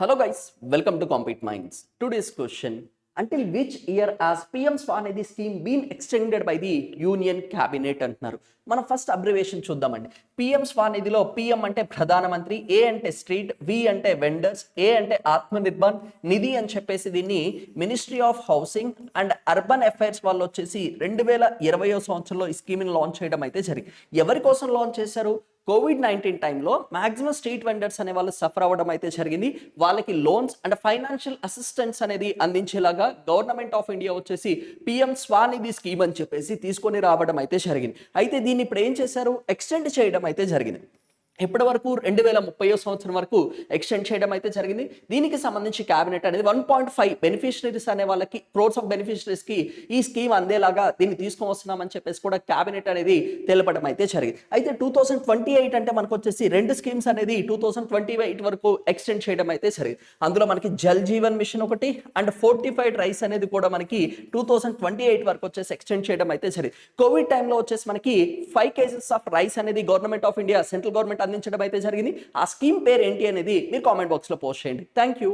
Hello guys, welcome to Compete Minds. Today's question, until which year has PM Swanidhi scheme been extended by the Union Cabinet అంటున్నారు. మనం first abbreviation చూద్దామండి. PM స్వానిధిలో PM అంటే ప్రధానమంత్రి, A అంటే street, V అంటే vendors, A అంటే ఆత్మనిర్భర్ నిధి అని చెప్పేసి దీన్ని ministry of housing and urban affairs వాళ్ళు వచ్చేసి 2020 సంవత్సరంలో ఈ స్కీమ్ని లాంచ్ చేయడం అయితే జరిగింది. ఎవరి కోసం లాంచ్ చేశారు? కోవిడ్-19 టైంలో మాక్సిమం స్ట్రీట్ వెండర్స్ అనే వాళ్ళు సఫర్ అవ్వడం అయితే జరిగింది. వాళ్ళకి లోన్స్ అండ్ ఫైనాన్షియల్ అసిస్టెన్స్ అనేది అందించేలాగా గవర్నమెంట్ ఆఫ్ ఇండియా వచ్చేసి పిఎం స్వానిధి స్కీమ్ అని చెప్పేసి తీసుకొని రావడం అయితే జరిగింది. అయితే దీన్ని ఇప్పుడు ఏం చేశారు? ఎక్స్టెండ్ చేయడం అయితే జరిగింది. ఇప్పటి వరకు 2030 సంవత్సరం వరకు ఎక్స్టెండ్ చేయడం అయితే జరిగింది. దీనికి సంబంధించి క్యాబినెట్ అనేది 1.5 బెనిఫిషరీస్ అనే వాళ్ళకి క్రోర్స్ ఆఫ్ బెనిఫిషరీస్ కి ఈ స్కీమ్ అందేలాగా దీన్ని తీసుకొని వస్తున్నామని చెప్పేసి కూడా క్యాబినెట్ అనేది తెలపడం అయితే జరిగింది. అయితే 2028 అంటే మనకు వచ్చేసి రెండు స్కీమ్స్ అనేది 2028 వరకు ఎక్స్టెండ్ చేయడం అయితే జరిగింది. అందులో మనకి జల్ జీవన్ మిషన్ ఒకటి అండ్ ఫోర్టిఫైడ్ రైస్ అనేది కూడా మనకి 2028 వరకు వచ్చేసి ఎక్స్టెండ్ చేయడం అయితే జరిగింది. కోవిడ్ టైంలో వచ్చేసి మనకి 5 కేజెస్ ఆఫ్ రైస్ అనేది government of India central government అందించడం అయితే జరిగింది. ఆ స్కీమ్ పేరు ఏంటి అనేది మీరు కామెంట్ బాక్స్ లో పోస్ట్ చేయండి. Thank you.